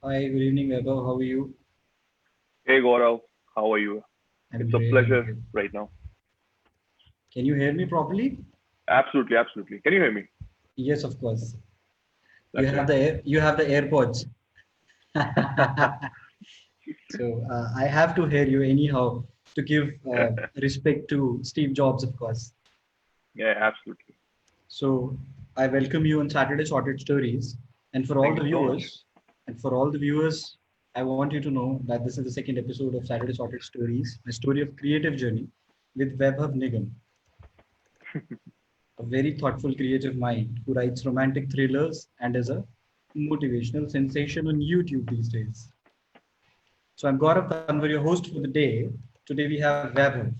Hi, good evening, Vaibhav. How are you? Hey Gaurav, how are you? I'm It's a great. I'm pleasure great. right now. Can you hear me properly? Absolutely, absolutely. Can you hear me? Yes, of course. You That's have right. the AirPods. So I have to hear you anyhow to give respect to Steve Jobs, of course. Yeah, absolutely. So I welcome you on Saturday Sorted Stories, and for all Thank the you so much. viewers, I want you to know that this is the second episode of Saturday Sorted Stories, a story of creative journey with Vaibhav Nigam, a very thoughtful, creative mind who writes romantic thrillers and is a motivational sensation on YouTube these days. So I'm Gaurav Tanwar, your host for the day. Today we have Vaibhav.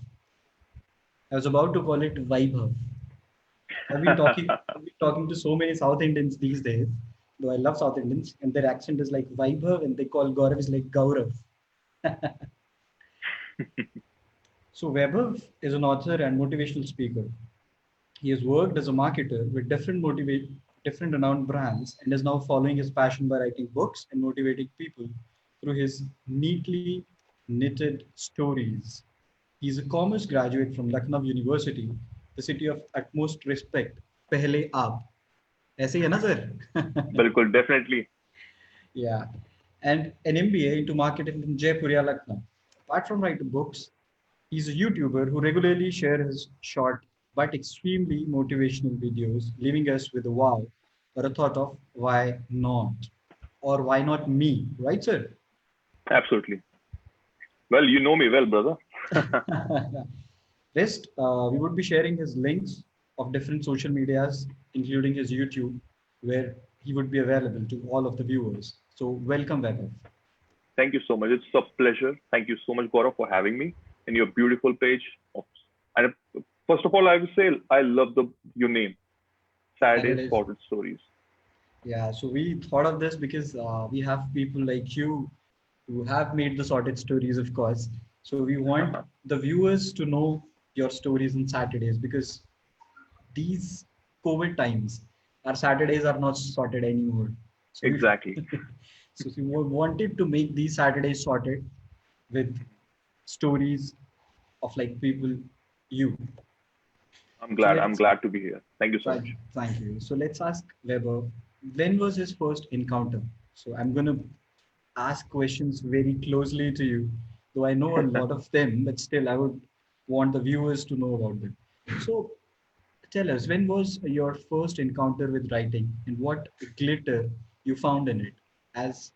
I was about to call it Vaibhav. I've been talking to so many South Indians these days, though I love South Indians, and their accent is like Vaibhav, and they call Gaurav is like Gaurav. So Vaibhav is an author and motivational speaker. He has worked as a marketer with different renowned brands and is now following his passion by writing books and motivating people through his neatly knitted stories. He is a commerce graduate from Lucknow University, the city of utmost respect. पहले आप ऐसे ही है ना sir? Bilkul, definitely. Yeah, and an MBA into marketing from Jaipur, Lucknow. Apart from writing books, he's a YouTuber who regularly shares his short but extremely motivational videos, leaving us with a wow or a thought of why not? Or why not me? Right, sir? Absolutely. Well, you know me well, brother. Rest, we would be sharing his links of different social medias, including his YouTube, where he would be available to all of the viewers. So, welcome, Vaibhav. Thank you so much. It's a pleasure. Thank you so much, Gaurav, for having me in your beautiful page. And first of all, I will say I love the your name, Saturday Saturdays. Sorted Stories. Yeah, so we thought of this because we have people like you who have made the sorted stories, of course. So we want the viewers to know your stories on Saturdays because these COVID times, our Saturdays are not sorted anymore. So we Exactly. so we wanted to make these Saturdays sorted with stories of like people you. I'm So glad. I'm let's glad to be here. Thank you so much. thank you. So let's ask Weber, when was his first encounter? So I'm gonna ask questions very closely to you, though I know a lot of them, but still I would want the viewers to know about them. So tell us, when was your first encounter with writing and what glitter you found in it as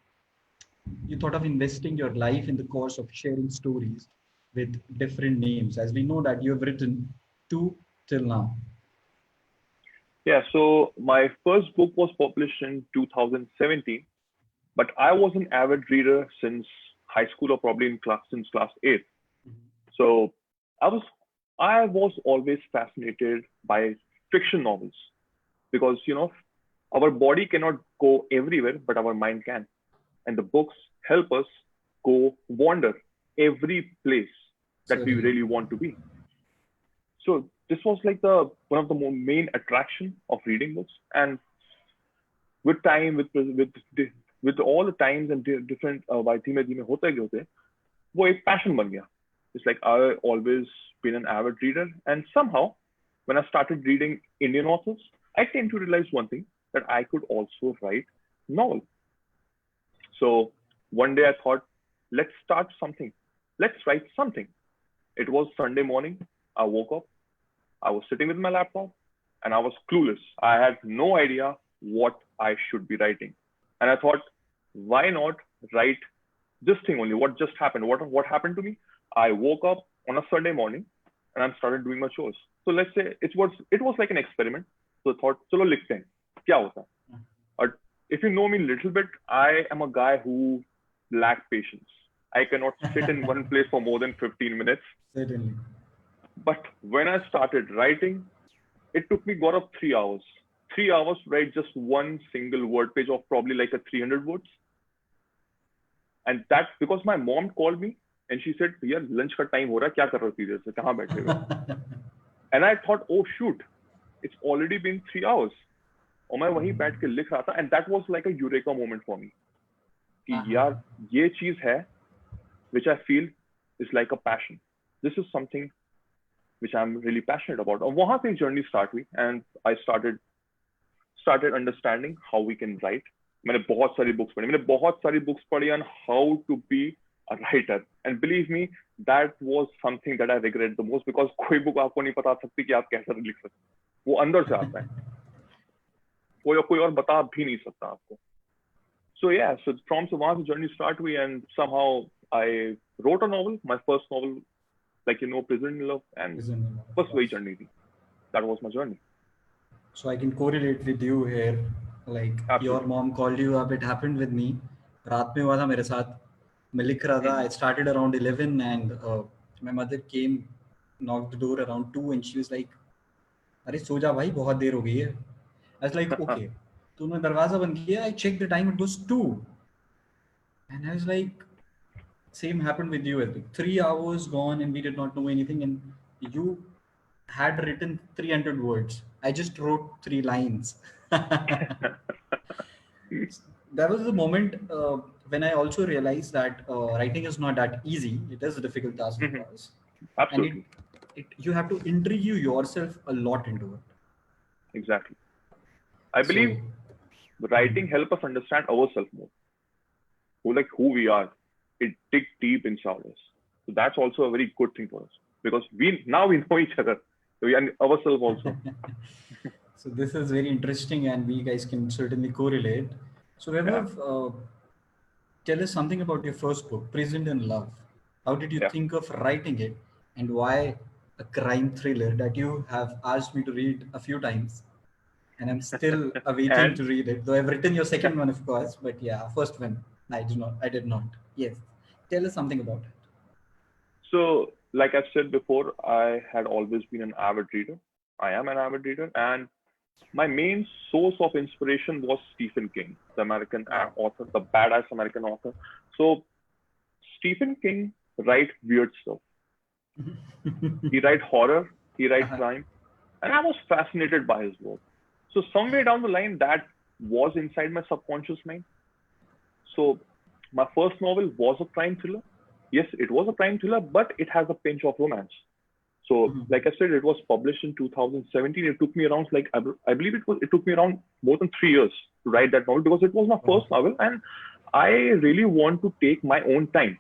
you thought of investing your life in the course of sharing stories with different names, as we know that you have written two till now. Yeah. So my first book was published in 2017, but I was an avid reader since high school or probably in class since class eighth. So I was I was always fascinated by fiction novels because our body cannot go everywhere, but our mind can, and the books help us go wander every place that we Certainly. really want to be. So this was like the one of the main attraction of reading books, and with time, with all the times and different भाई धीमे धीमे होते गए होते वो एक passion बन गया. It's like I always been an avid reader, and somehow when I started reading Indian authors, I came to realize one thing, that I could also write novel. So one day I thought, let's start something. Let's write something. It was Sunday morning. I woke up. I was sitting with my laptop, and I was clueless. I had no idea what I should be writing. And I thought, why not write this thing only? What just happened? What happened to me? I woke up on a Sunday morning and I started doing my chores. So let's say it was like an experiment. So I thought, चलो लिखते हैं, क्या होता है? Or if you know me a little bit, I am a guy who lacks patience. I cannot sit in one place for more than 15 minutes. Certainly. But when I started writing, it took me got up 3 hours. 3 hours to write just one single word page of probably like a 300 words. And that's because my mom called me and she said, "यार lunch का time हो रहा है, क्या कर रहे हो इतनी देर से, कहाँ बैठे हुए हो?" And I thought, oh shoot, it's already been 3 hours. और मैं वहीं बैठ के लिख रहा था, and that was like a eureka moment for me. कि यार ये चीज है which I feel is like a passion. This is something which I'm really passionate about. और वहां से journey start हुई and I started understanding how we can write. मैंने बहुत सारी बुक्स पढ़ी on how to be a writer, and believe me, that was something that I regret the most, because कोई book आपको नहीं बता सकती कि आप कैसे लिख सकते, वो अंदर से आता है, कोई और बता भी नहीं सकता आपको. So yeah, so from वहां से journey start हुई, and somehow I wrote a novel, my first novel, like Prison in Love, and first वही journey थी. That was my journey. So I can correlate with you here. Like Absolutely. Your mom called you up. It happened with me. रात में हुआ था मेरे साथ. मैं लिख रहा था. I started around 11 and my mother came, knocked the door around 2 and she was like, अरे सो जा भाई, बहुत देर हो गई है. I was like, okay. तो उन्होंने दरवाजा बंद किया. I checked the time. It was 2. And I was like, same happened with you. 3 hours gone and we did not know anything. And you had written 300 words. I just wrote 3 lines. That was the moment when I also realized that writing is not that easy. It is a difficult task, of course. Absolutely. And you have to interview yourself a lot into it. Exactly. I believe writing helps us understand ourselves more. Like who we are. It digs deep inside us. So that's also a very good thing for us, because now we know each other. And ourselves also. So this is very interesting, and we guys can certainly correlate. So Vaibhav, tell us something about your first book, Prisoned in Love. How did you think of writing it, and why a crime thriller that you have asked me to read a few times, and I'm still awaiting to read it. Though I've written your second one, of course, but yeah, first one I did not. Yes, tell us something about it. So, like I've said before, I had always been an avid reader. I am an avid reader, and my main source of inspiration was Stephen King, the American author, the badass American author. So Stephen King writes weird stuff. He writes horror, he writes crime, and I was fascinated by his work. So somewhere down the line, that was inside my subconscious mind. So my first novel was a crime thriller. Yes, it was a crime thriller, but it has a pinch of romance. So, like I said, it was published in 2017. It took me around, I believe it took me around more than 3 years to write that novel, because it was my first novel, and I really want to take my own time,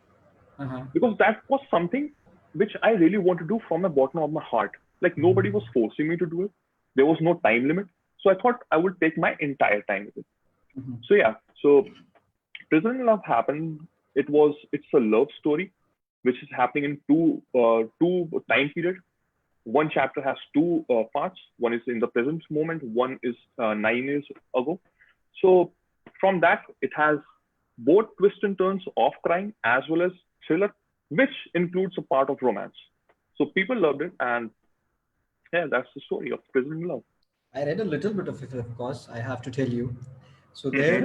because that was something which I really want to do from the bottom of my heart. Like nobody was forcing me to do it. There was no time limit. So I thought I would take my entire time with it. So yeah, so Prison in Love happened. It's a love story which is happening in two time period. One chapter has 2 parts. One is in the present moment. One is 9 years ago. So from that, it has both twists and turns of crime as well as thriller, which includes a part of romance. So people loved it, and yeah, that's the story of Prison in Love. I read a little bit of it, of course, I have to tell you. So there,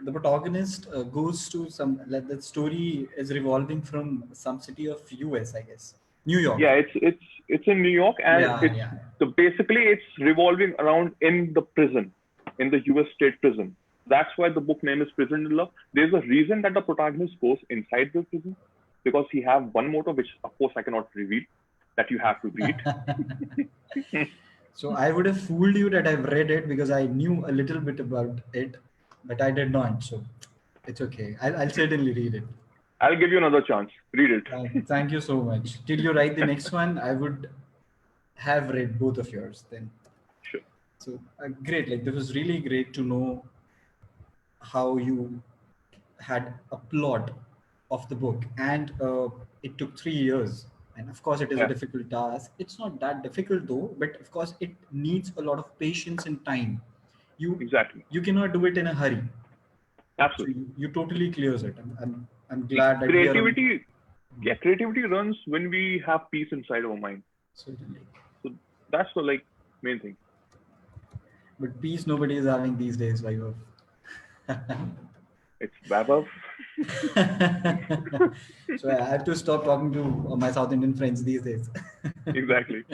the protagonist goes to the story is revolving from some city of US, I guess, New York. Yeah, it's in New York, and so basically it's revolving around in the prison, in the US state prison. That's why the book name is Prison in Love. There's a reason that the protagonist goes inside the prison, because he have one motto, which of course I cannot reveal, that you have to read. So I would have fooled you that I've read it, because I knew a little bit about it, but I did not. So it's okay. I'll certainly read it. I'll give you another chance. Read it. Thank you so much. Till you write the next one, I would have read both of yours then. Sure. So great. Like, this was really great to know how you had a plot of the book, and it took 3 years. And of course, it is a difficult task. It's not that difficult though, but of course, it needs a lot of patience and time. You cannot do it in a hurry. Absolutely. So you totally clears it. I'm glad that creativity runs when we have peace inside our mind. Certainly. So that's the main thing. But peace nobody is having these days, Vaibhav. It's Vaibhav. So I have to stop talking to my South Indian friends these days. Exactly.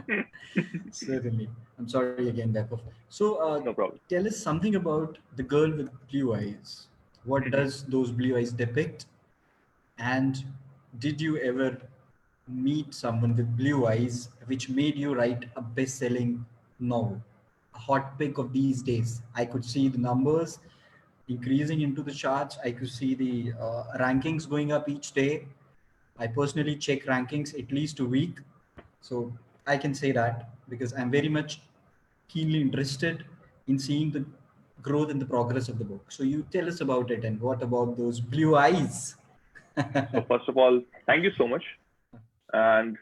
Certainly. I'm sorry again, Vaibhav. So no problem. Tell us something about The Girl with Blue Eyes. What does those blue eyes depict? And did you ever meet someone with blue eyes which made you write a best-selling novel? A hot pick of these days. I could see the numbers increasing into the charts. I could see the rankings going up each day. I personally check rankings at least a week. So I can say that because I'm very much keenly interested in seeing the growth and the progress of the book. So you tell us about it, and what about those blue eyes? So first of all, thank you so much. And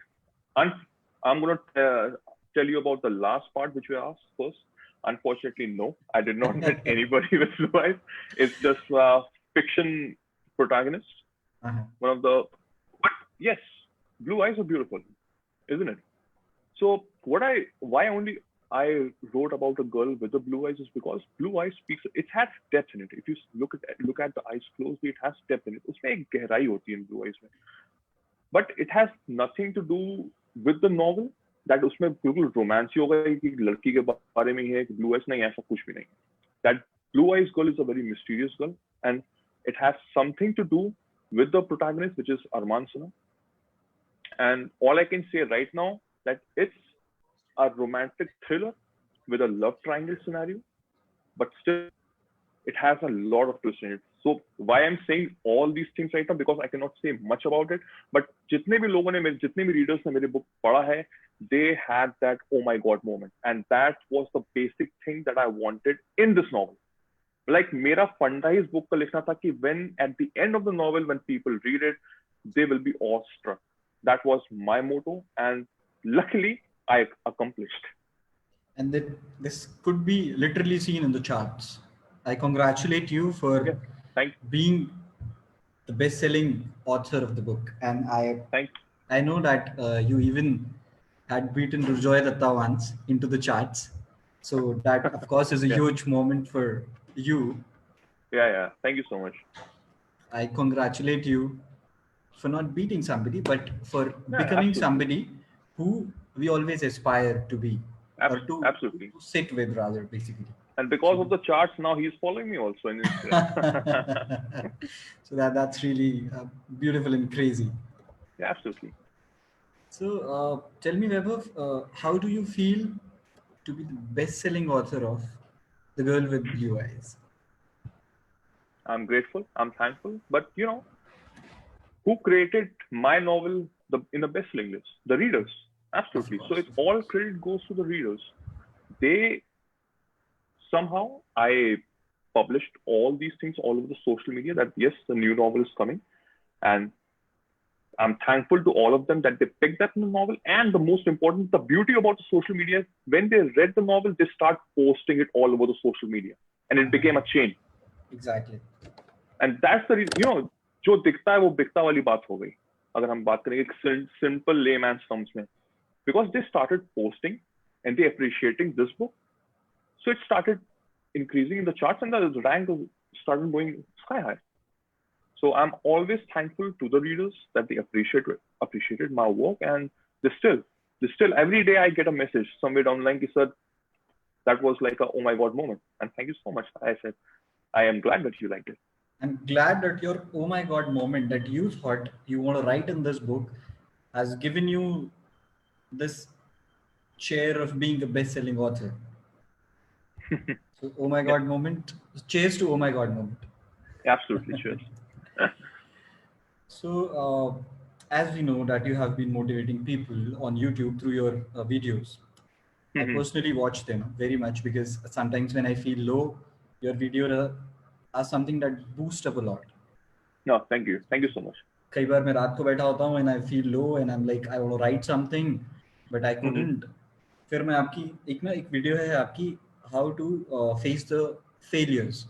un- I'm going to tell you about the last part which you asked first. Unfortunately, no, I did not get anybody with blue eyes. It's just a fiction protagonist. Uh-huh. One of the, but yes, blue eyes are beautiful, isn't it? So why only I wrote about a girl with the blue eyes is because blue eyes speaks. It has depth in it. If you look at the eyes closely, it has depth in it. उसमें एक गहराई होती है in blue eyes में. But it has nothing to do with the novel. That उसमें बिल्कुल romance ही होगा कि लड़की के बारे में ही है कि blue eyes नहीं ऐसा कुछ भी नहीं. That blue eyes girl is a very mysterious girl, and it has something to do with the protagonist, which is Arman Sana. And all I can say right now that it's a romantic thriller with a love triangle scenario, but still it has a lot of twists in it. So why I'm saying all these things right now, because I cannot say much about it, but जितने भी लोगों ने जितने भी readers ने मेरे book पढ़ा है, they had that oh my god moment, and that was the basic thing that I wanted in this novel. Like मेरा फंडा इस बुक का लिखना था कि when at the end of the novel when people read it, they will be awestruck. That was my motto, and luckily I accomplished. And that this could be literally seen in the charts. I congratulate you for Thank being the best-selling author of the book, and thank I know that you even had beaten Rujoy Datta once into the charts. So that, of course, is a Yeah. huge moment for you. yeah. Thank you so much. I congratulate you for not beating somebody, but for Yeah, becoming absolutely. somebody who we always aspire to be, or Absolutely. to sit with, rather, basically. And because of the charts, now he's following me also in Instagram. So that's really beautiful and crazy. Yeah, absolutely. So tell me, Vaibhav, how do you feel to be the best-selling author of The Girl with Blue Eyes? I'm grateful. I'm thankful. But you know, who created my novel in the best-selling list? The readers. Absolutely. So it all credit goes to the readers. They somehow I published all these things all over the social media that yes, the new novel is coming, and I'm thankful to all of them that they picked up the novel. And the most important, the beauty about the social media is when they read the novel, they start posting it all over the social media, and it became a chain. Exactly. And that's the reason, you know, जो दिखता है वो बिकता वाली बात हो गई. अगर हम बात करेंगे simple layman's terms में, because they started posting and they appreciating this book, so it started increasing in the charts and the rank started going sky high. So I'm always thankful to the readers that they appreciated my work, and they still every day I get a message somewhere online that said that was like a oh my god moment, and thank you so much. I said I am glad that you liked it. I'm glad that your oh my god moment that you thought you want to write in this book has given you this chair of being a best-selling author. So oh my god moment, cheers to oh my god moment. Absolutely, cheers. So as we know that you have been motivating people on YouTube through your videos. I personally watch them very much because sometimes when I feel low, your videos are something that boost up a lot. No, thank you so much. कई बार मैं रात को बैठा होता हूँ and I feel low and I'm like I want to write something but I couldn't. फिर मैं आपकी एक वीडियो है आपकी how to face the failures.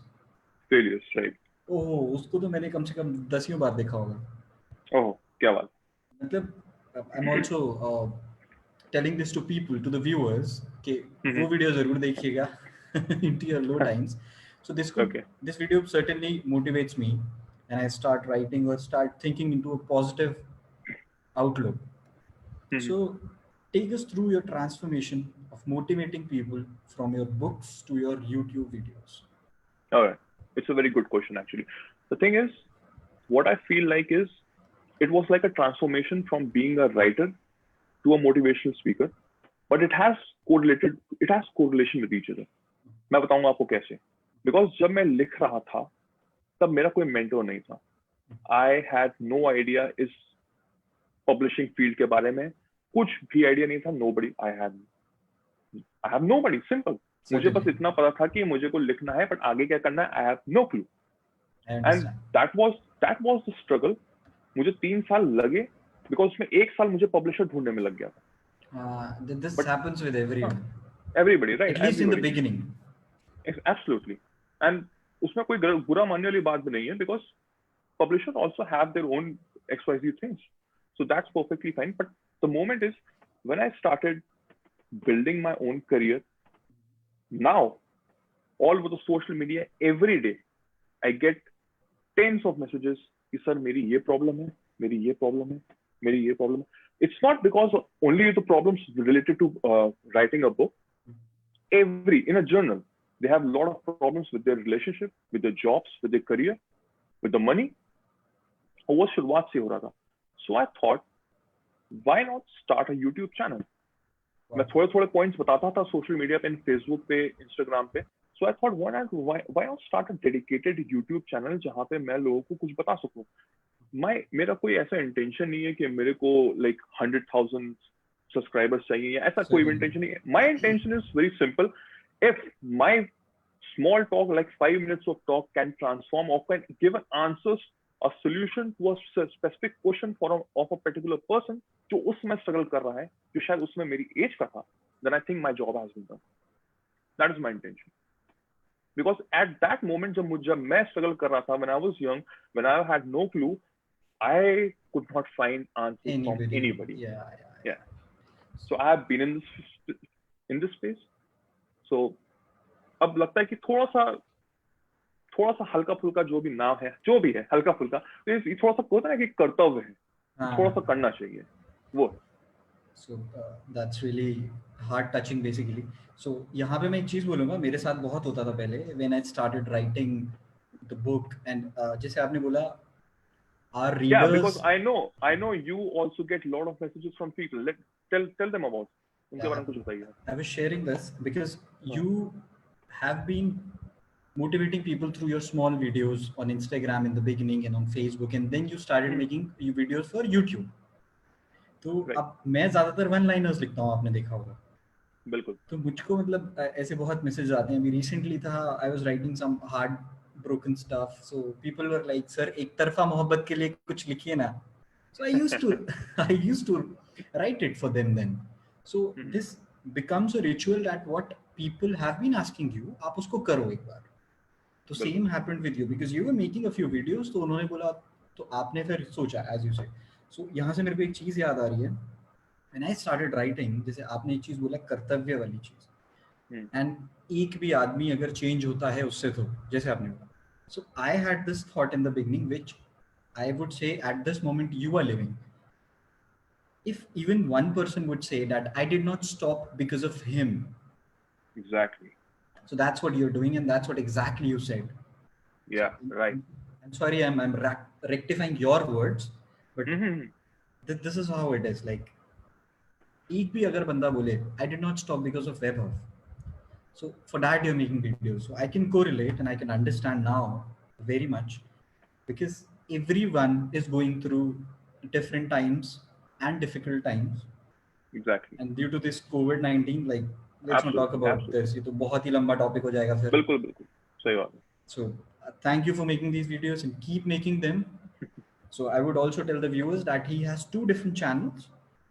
Failures, right? ओह उसको तो मैंने कम से कम 10 बार देखा होगा. ओह क्या बात. मतलब I'm also telling this to people, to the viewers, कि वो वीडियो जरूर देखिएगा into your low times. So this video certainly motivates me and I start writing or start thinking into a positive outlook. So take us through your transformation of motivating people from your books to your YouTube videos. All right. It's a very good question, actually. The thing is, what I feel like is it was like a transformation from being a writer to a motivational speaker, but it has correlation with each other. मैं बताऊंगा आपको कैसे. Because जब मैं लिख रहा था, तब मेरा कोई mentor नहीं था. I had no idea इस publishing field के बारे में. कुछ भी idea नहीं था. Nobody. I have nobody. Simple. मुझे बस इतना पता था कि मुझे को लिखना है, but आगे क्या करना है, I have no clue. And that was the struggle. मुझे 3 साल लगे, because उसमें 1 साल मुझे publisher ढूंढने में लग गया था. This happens with everyone. Everybody, right? At least in the beginning. Absolutely. And उसमें कोई बुरा मानने वाली बात भी नहीं है, because publishers also have their own XYZ things. So that's perfectly fine. But the moment is when I started building my own career, now all over the social media, every day I get tens of messages कि sir मेरी ये problem है, मेरी ये problem है, मेरी ये problem है. It's not because only the problems related to writing a book. In a journal, they have a lot of problems with their relationship, with their jobs, with their career, with the money. और वो शुरुआत से हो रहा था. So I thought, why not start a YouTube channel? मैं थोड़े points बताता था social media पे, Facebook पे, Instagram पे. So I thought, why not start a dedicated YouTube channel जहाँ पे मैं लोगों को कुछ बता सकूं. मेरा कोई ऐसा intention नहीं है कि मेरे को like 100,000 subscribers चाहिए या ऐसा कोई intention नहीं है. My intention is very simple. If my small talk, like 5 minutes of talk, can transform or can give an answers, a solution to a specific question of a particular person जो उसमें struggle कर रहा है, जो शायद उसमें मेरी age का था, then I think my job has been done. That is my intention. Because at that moment जब मैं struggle कर रहा था, when I was young, when I had no clue, I could not find answers from anybody. Yeah. So I have been in this space. So अब लगता है कि थोड़ा सा हल्का फुल्का जो भी है हल्का फुल्का, ये थोड़ा सा होता है कि कर्तव्य है, थोड़ा सा करना चाहिए वो. So that's really heart touching basically. So यहाँ पे मैं एक चीज बोलूँगा, मेरे साथ बहुत होता था पहले when I started writing the book and जैसे आपने बोला our readers. Yeah, because I know you also get a lot of messages from people. Tell them about उनके बारे में कुछ बताइए. I was sharing this because you have been motivating people through your small videos on Instagram in the beginning and on Facebook, and then you started making videos for YouTube. तो अब मैं ज्यादातर one liners लिखता हूँ, आपने देखा होगा. बिल्कुल. तो मुझको मतलब ऐसे बहुत मैसेज आते हैं. अभी रिसेंटली था, I was writing some hard broken stuff, so people were like, sir एक तरफा मोहब्बत के लिए कुछ लिखिए ना. So I used to write it for them then. So this becomes a ritual that what people have been asking you, आप उसको करो एक बार. तो same happened with you because you were making a few videos. तो उन्होंने बोला, तो आपने फिर सोचा as you say. So यहाँ से मेरे को एक चीज याद आ रही है. When I started writing, जैसे आपने एक चीज बोला कर्तव्य वाली चीज, and एक भी आदमी अगर चेंज होता है उससे, तो जैसे आपने बोला. So I had this thought in the beginning, which I would say at this moment you are living. If even one person would say that I did not stop because of him. Exactly. So that's what you're doing, and that's what exactly you said. Yeah, right. I'm sorry, I'm rectifying your words, but this is how it is. Like, एक भी अगर बंदा बोले I did not stop because of Webhoff. So for that you're making videos. So I can correlate and I can understand now very much, because everyone is going through different times and difficult times. Exactly. And due to this COVID-19, like let's not talk about this. ये तो बहुत ही लंबा topic हो जाएगा फिर. बिल्कुल सही बात है. So thank you for making these videos and keep making them. So I would also tell the viewers that he has 2 different channels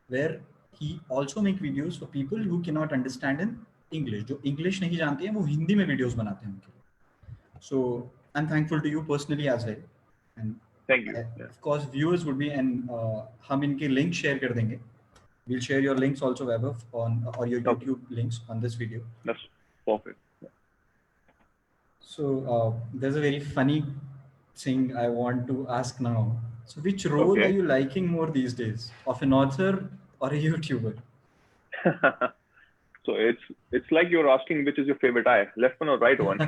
where he also make videos for people who cannot understand in English. जो English नहीं जानते हैं वो हिंदी में videos बनाते हैं उनके लिए. So I'm thankful to you personally as well. And thank you. Of course viewers would be, and हम इनके links share कर देंगे. We'll share your links also, Vaibhav, on or your YouTube links on this video. That's perfect. Yeah. So there's a very funny thing I want to ask now. So which role are you liking more these days, of an author or a YouTuber? So it's like you're asking which is your favorite eye, left one or right one.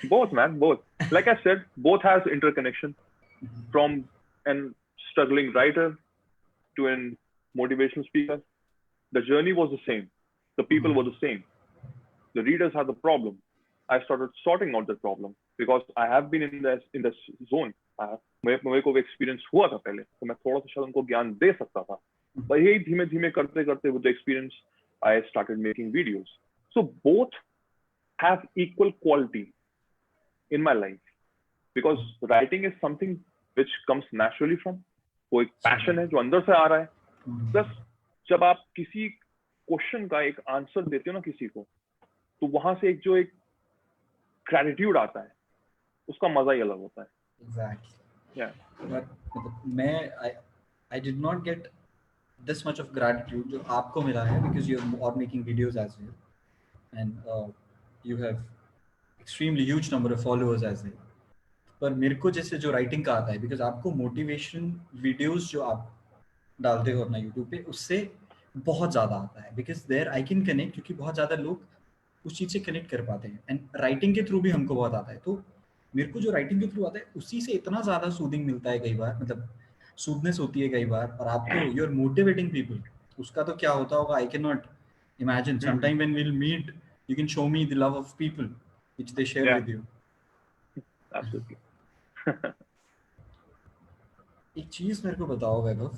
Both, man, both. Like I said, both has interconnection. From an struggling writer to an motivational speaker, the journey was the same. The people were the same. The readers had the problem. I started sorting out the problem because I have been in this zone. मेरे को experience हुआ था पहले, तो मैं थोड़ा सा शायद उनको ज्ञान दे सकता था. पर यही धीमे धीमे करते करते with the experience, I started making videos. So both have equal quality in my life because writing is something which comes naturally from, वो एक पैशन है जो अंदर से आ रहा है. प्लस जब आप किसी क्वेश्चन का एक आंसर देते हो ना किसी को, तो वहां से एक जो एक ग्रेटिट्यूड आता है, उसका मजा ही अलग होता है. Exactly. Yeah. But I did not get this much of gratitude जो आपको मिला है because you are making videos as well and you have extremely huge number of followers as well. पर मेरे को जैसे जो राइटिंग का आता है because आपको मोटिवेशन वीडियोस जो आप डालते हो अपना यूट्यूब पे उससे बहुत ज़्यादा आता है because there I can connect क्योंकि बहुत ज़्यादा लोग उस चीज़ से कनेक्ट कर पाते हैं एंड राइटिंग के थ्रू भी हमको बहुत आता है. तो मेरे को जो राइटिंग के थ्रू आता है उसी से इतना ज़्यादा सूदिंग मिलता है कई बार, मतलब सूदनेस होती है कई बार. और आपको यू आर मोटिवेटिंग पीपल, उसका तो क्या होता होगा I can not imagine. Sometime when we will meet you can show me the love of people which they share with you. Absolutely. एक चीज मेरे को बताओ Vaibhav,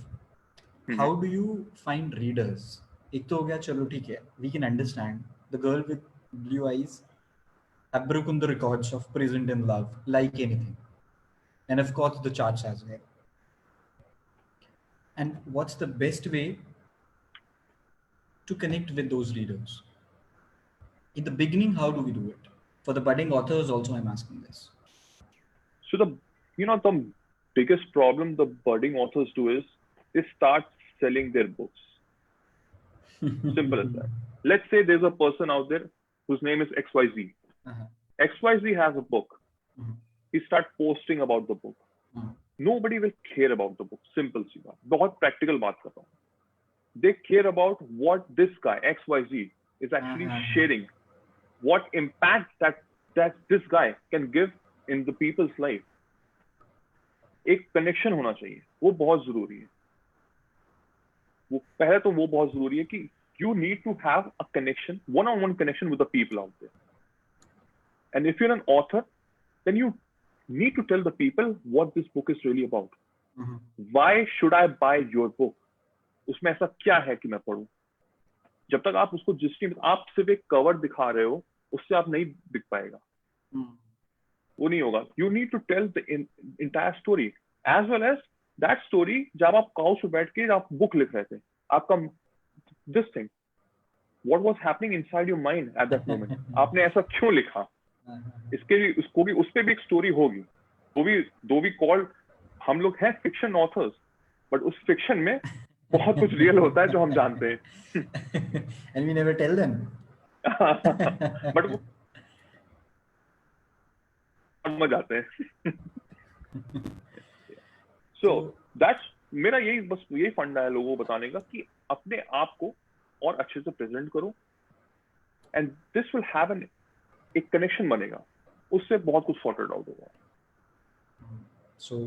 how do you find readers? एक तो हो गया चलो ठीक है, we can understand the girl with blue eyes have broken the records of present in love like anything, and of course the charts as well. And what's the best way to connect with those readers in the beginning? How do we do it for the budding authors also? I'm asking this. So the biggest problem the budding authors do is they start selling their books. Simple as that. Let's say there's a person out there whose name is XYZ. XYZ has a book. He start posting about the book. Nobody will care about the book. Simple सी बात, बहुत practical बात कर रहा हूँ. They care about what this guy XYZ is actually sharing, what impact that this guy can give in the people's life. एक connection होना चाहिए, वो बहुत जरूरी है. वो पहले तो वो बहुत जरूरी है कि you need to have a connection, one-on-one connection with the people out there. And if you're an author, then you need to tell the people what this book is really about. Why should I buy your book? उसमें ऐसा क्या है कि मैं पढूं? जब तक आप उसको आप सिर्फ एक कवर दिखा रहे हो, उससे आप नहीं बिक पाएगा. वो नहीं होगा. You need to tell the entire story as well as that story. जब आप काउच पे बैठ के आप बुक लिख रहे थे, आपका this thing, what was happening inside your mind at that moment? आपने ऐसा क्यों लिखा? इसके लिए उसको भी उस पे भी एक स्टोरी होगी. वो भी दो भी कॉल्ड, हम लोग हैं फिक्शन ऑथर्स, बट उस फिक्शन में बहुत कुछ रियल होता है जो हम जानते हैं. And we never tell them. But वो समझ आते हैं. So that's मेरा यही बस यही फंडा है लोगों को बताने का कि अपने आप को और अच्छे से प्रेजेंट करो, and this will have an एक कनेक्शन बनेगा, उससे बहुत कुछ सॉर्टेड आउट होगा. So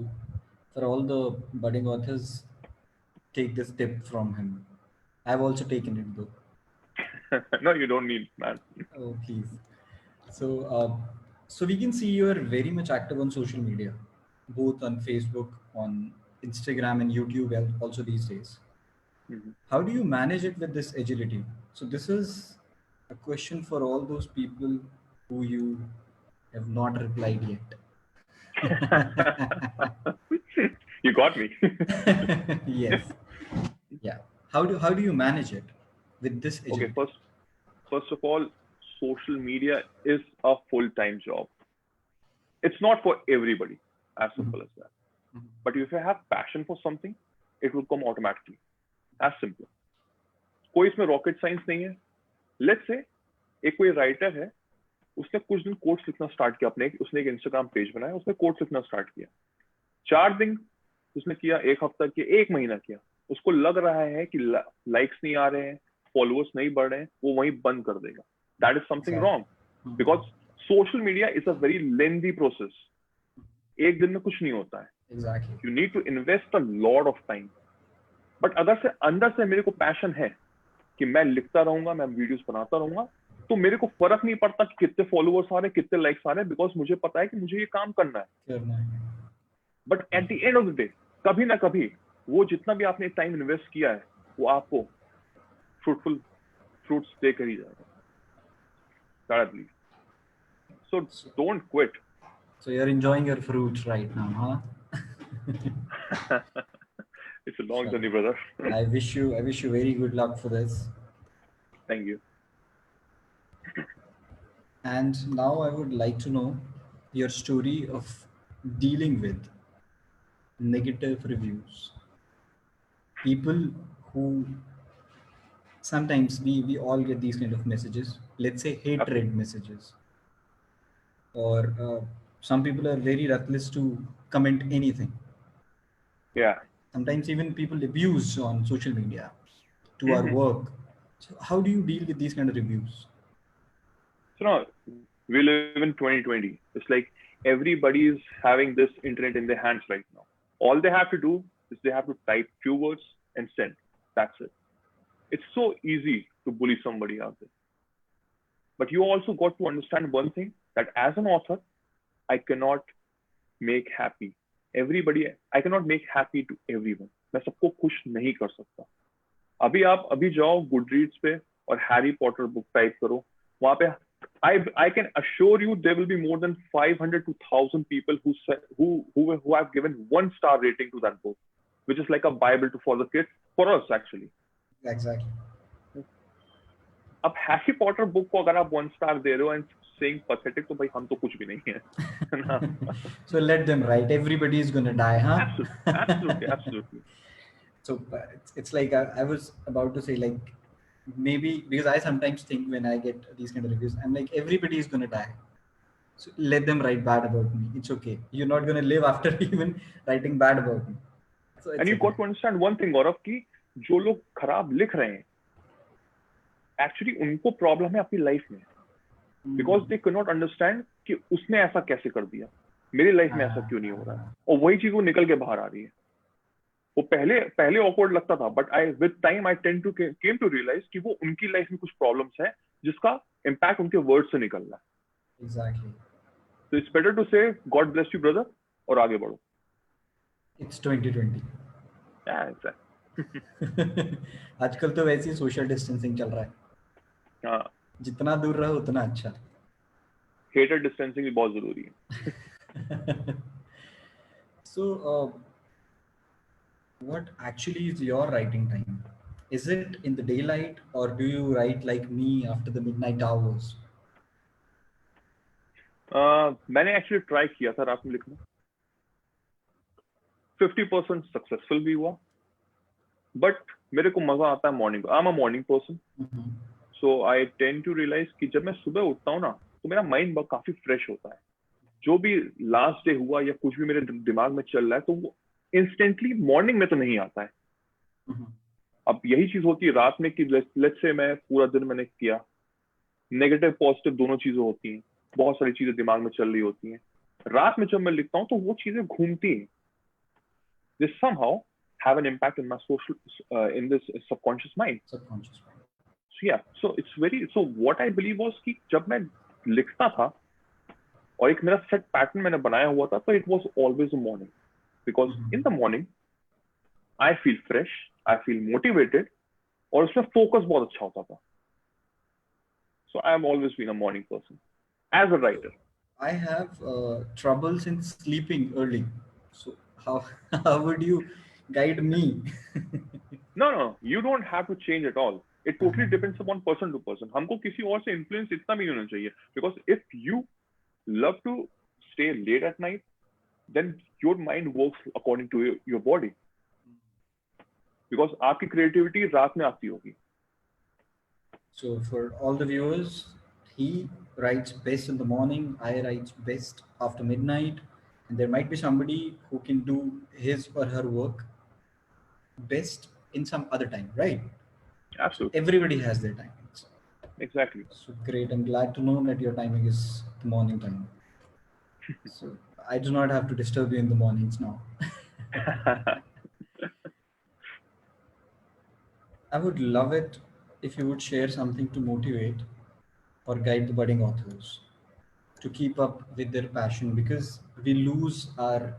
for all the budding authors, take this tip from him. I've also taken it though. No, you don't need, man. Oh please. So we can see you are very much active on social media, both on Facebook, on Instagram and YouTube also these days. How do you manage it with this agility? So this is a question for all those people who you have not replied yet. You got me. Yes. Yeah. How do you manage it with this agility? Okay, first of all, social media is a full-time job. It's not for everybody, as simple as that. But if you have passion for something, it will come automatically. As simple. कोई इसमें rocket science नहीं है. Let's say एक कोई writer है, उसने कुछ दिन कोट्स लिखना स्टार्ट किया, उसने एक इंस्टाग्राम पेज बनाया, उसने कोट्स लिखना स्टार्ट किया. 4 दिन उसने किया, 1 हफ्ता किया, 1 महीना किया. उसको लग रहा है कि लाइक्स नहीं आ रहे हैं, फॉलोअर्स नहीं बढ़ रहे हैं वो वहीं बंद कर देगा. That is something Exactly. Wrong because social media is a very lengthy process. एक दिन में कुछ नहीं होता है. Exactly. You need to invest a lot of time. But अगर से अंदर से मेरे को पैशन है कि मैं लिखता रहूंगा, मैं वीडियोस बनाता रहूंगा, तो मेरे को फर्क नहीं पड़ता कि कितने फॉलोअर्स आ रहे हैं, कितने लाइक्स आ रहे हैं, बिकॉज मुझे पता है कि मुझे ये काम करना है. करना है. But at the end of the day कभी ना कभी वो जितना भी आपने टाइम इन्वेस्ट किया है वो आपको फ्रूटफुल फ्रूट्स देकर ही जाएगा. That I believe. So don't quit. So you're enjoying your fruits right now, huh? It's a long Sure. journey, brother. I wish you very good luck for this. Thank you. And now I would like to know your story of dealing with negative reviews. People who sometimes we all get these kind of messages. Let's say hatred messages. Or some people are very ruthless to comment anything. Yeah. Sometimes even people abuse on social media to our work. So how do you deal with these kind of reviews? So now we live in 2020. It's like everybody is having this internet in their hands right now. All they have to do is they have to type few words and send. That's it. It's so easy to bully somebody out there. But you also got to understand one thing, that as an author, I cannot make happy everybody. I cannot make happy to everyone. मैं सबको खुश नहीं कर सकता. अभी जाओ Goodreads पे और हैरी पॉटर बुक टाइप करो. वहां पे I can assure you there will be more than 500 to 1,000 people who have given 1-star rating to that book, which is like a Bible for the kids, for us actually. Exactly. अब Harry Potter book को अगर आप 1-star दे रहे हो and saying pathetic, तो भाई हम तो कुछ भी नहीं है. So let them write. Everybody is gonna die, huh? Absolutely. So it's like I was about to say, like, maybe because I sometimes think when I get these kind of reviews, I'm like, everybody is gonna die. So let them write bad about me. It's okay. You're not gonna live after even writing bad about me. So it's And you okay. got to understand one thing, गौरव, कि जो लोग खराब लिख रहे हैं actually उनको problem है अपनी लाइफ में, because they can not understand कि उसने ऐसा कैसे कर दिया, मेरी लाइफ में ऐसा क्यों नहीं हो रहा है, और वही चीज वो निकल के बाहर आ रही है. वो पहले ऑकवर्ड लगता था, but I with time I tend to came to realize कि वो उनकी लाइफ में कुछ प्रॉब्लम्स है जिसका इम्पैक्ट उनके वर्ड से निकल रहा है. Exactly. So it's better to say God bless you brother और आगे बढ़ो. It's 2020. Yeah, exactly. आजकल तो वैसे ही सोशल डिस्टेंसिंग चल रहा है. हाँ, जितना दूर रहो उतना अच्छा. हेटर डिस्टेंसिंग भी बहुत जरूरी है. So what actually is your writing time? Is it in the daylight or do you write like me after the midnight hours? मैंने एक्चुअली ट्राई किया था रात में लिखना. 50% सक्सेसफुल भी हुआ, बट मेरे को मजा आता है morning. I am a morning person, so I tend to realize कि जब मैं सुबह उठता हूँ ना तो मेरा माइंड काफी फ्रेश होता है. जो भी लास्ट डे हुआ या कुछ भी मेरे दिमाग में चल रहा है तो वो इंस्टेंटली मॉर्निंग में तो नहीं आता है. अब यही चीज होती है रात में कि लेट्स से मैं पूरा दिन मैंने किया, नेगेटिव पॉजिटिव दोनों चीजें होती हैं, बहुत सारी चीजें दिमाग में चल रही होती हैं. रात में जब मैं लिखता हूँ तो वो चीजें घूमती हैं. They somehow have an impact in my in this subconscious mind. So yeah, so what I believe was कि जब मैं लिखता था और एक मेरा सेट पैटर्न मैंने बनाया हुआ था, तो it was always a morning, because in the morning I feel fresh, I feel motivated, और उसमें फोकस बहुत अच्छा होता था. So I have always been a morning person as a writer. I have troubles in sleeping early. So how would you guide me? No, you don't have to change at all. It totally depends upon person to person. हमको किसी और से influence इतना भी नहीं होना चाहिए, because if you love to stay late at night, then your mind works according to your body. Because आपकी creativity रात में आती होगी. So for all the viewers, he writes best in the morning, I write best after midnight, and there might be somebody who can do his or her work best in some other time, right? Absolutely. Everybody has their timings. Exactly. So great. I'm glad to know that your timing is the morning time. So I do not have to disturb you in the mornings now. I would love it if you would share something to motivate or guide the budding authors to keep up with their passion, because we lose our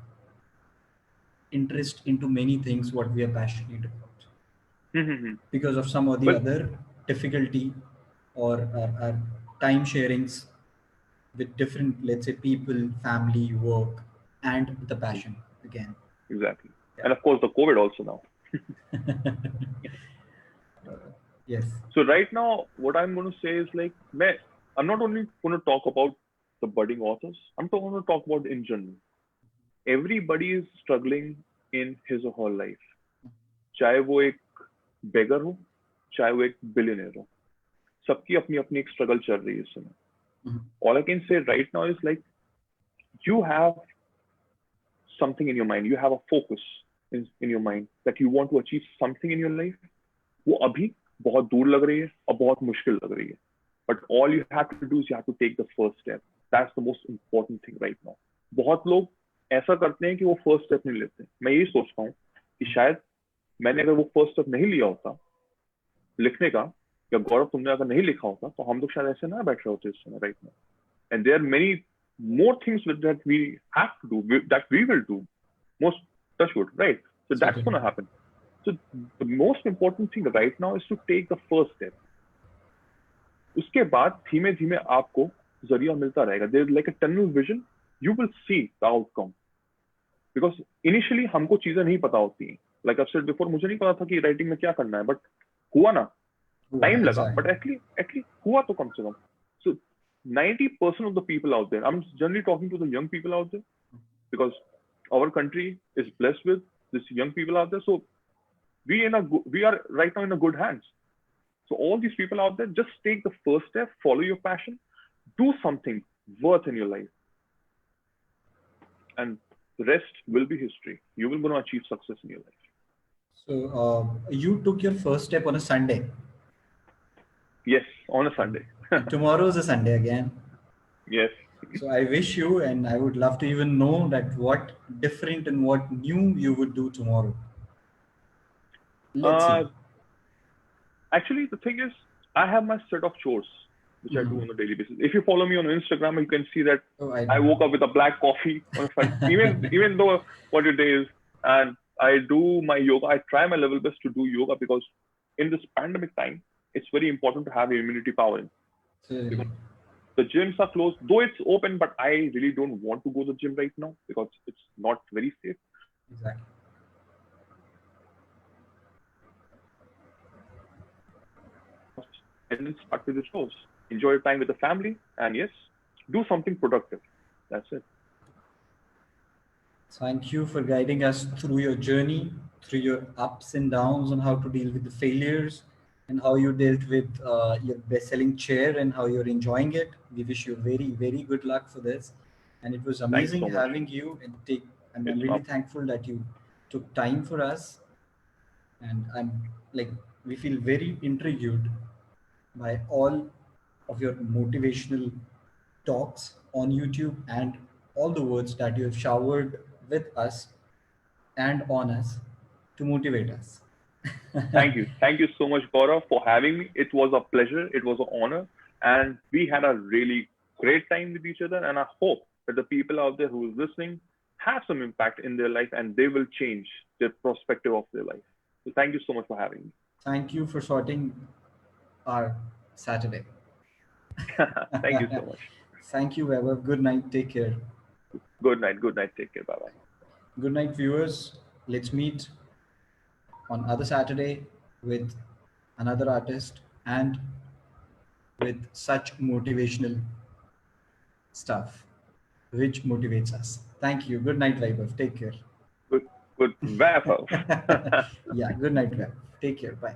interest into many things what we are passionate about because of some or the Well, other difficulty, or our time sharings with different, let's say, people, family, work, and the passion again. exactly. Yeah. And of course, the COVID also now. Yes. So right now, what I'm going to say is like, I'm not only going to talk about the budding authors. I'm going to talk about in general. Everybody is struggling in his or her life. चाहे वो एक beggar हो, चाहे वो एक billionaire हो, सबकी अपनी अपनी एक struggle चल रही है इस समय. All I can say right now is like, you have something in your mind, you have a focus in your mind that you want to achieve something in your life. वो अभी बहुत दूर लग रही है और बहुत मुश्किल लग रही है. But all you have to do is you have to take the first step. That's the most important thing right now. बहुत लोग ऐसा करते हैं कि वो first step नहीं लेते. मैं यही सोचता हूँ कि शायद मैंने अगर वो first step नहीं लिया होता लिखने का, या गौरव तुमने अगर नहीं लिखा होता, तो हम लोग शायद ऐसे ना बैठ रहे होते इस समय right now. And there are many more things that we have to do, that we will do. Most touch wood, right? So that's going to happen. So the most important thing right now is to take the first step. उसके बाद धीमे धीमे आपको जरिया मिलता रहेगा. There's like a tunnel vision. You will see the outcome. Because initially हमको चीजें नहीं पता होती हैं. Like I've said before, मुझे नहीं पता था कि writing में क्या करना है, but हुआ ना. Time लगा, but actually हुआ तो कम से कम. So 90% of the people out there, I'm generally talking to the young people out there, because our country is blessed with these young people out there. So we are right now in a good hands. So all these people out there, just take the first step, follow your passion, do something worth in your life, and the rest will be history. You will going to achieve success in your life. So you took your first step on a Sunday. Yes, on a Sunday. Tomorrow is a Sunday again. Yes. So I wish you, and I would love to even know that what different and what new you would do tomorrow. Let's see. Actually, the thing is, I have my set of chores which I do on a daily basis. If you follow me on Instagram, you can see that I woke up with a black coffee on Sunday, even though what your day is, and I do my yoga. I try my level best to do yoga, because in this pandemic time, it's very important to have immunity power. Because the gyms are closed, though it's open, but I really don't want to go to the gym right now because it's not very safe. Exactly. And then start with the shows. Enjoy your time with the family, and yes, do something productive. That's it. Thank you for guiding us through your journey, through your ups and downs, on how to deal with the failures, and how you dealt with your best-selling chair, and how you're enjoying it. We wish you very, very good luck for this. And it was amazing having you. And I'm really thankful that you took time for us. And we feel very intrigued by all of your motivational talks on YouTube, and all the words that you have showered with us and on us to motivate us. Thank you. Thank you so much, Gaurav, for having me. It was a pleasure. It was an honor. And we had a really great time with each other. And I hope that the people out there who is listening have some impact in their life, and they will change their perspective of their life. So thank you so much for having me. Thank you for sorting our Saturday. Thank you so much. Thank you, Weber. Good night. Take care. Good night. Good night. Take care. Bye-bye. Good night, viewers. Let's meet on other Saturday with another artist and with such motivational stuff which motivates us. Thank you. Good night, Vaibhav. Take care. Good. Vaibhav. Yeah. Good night, Vaibhav. Take care. Bye.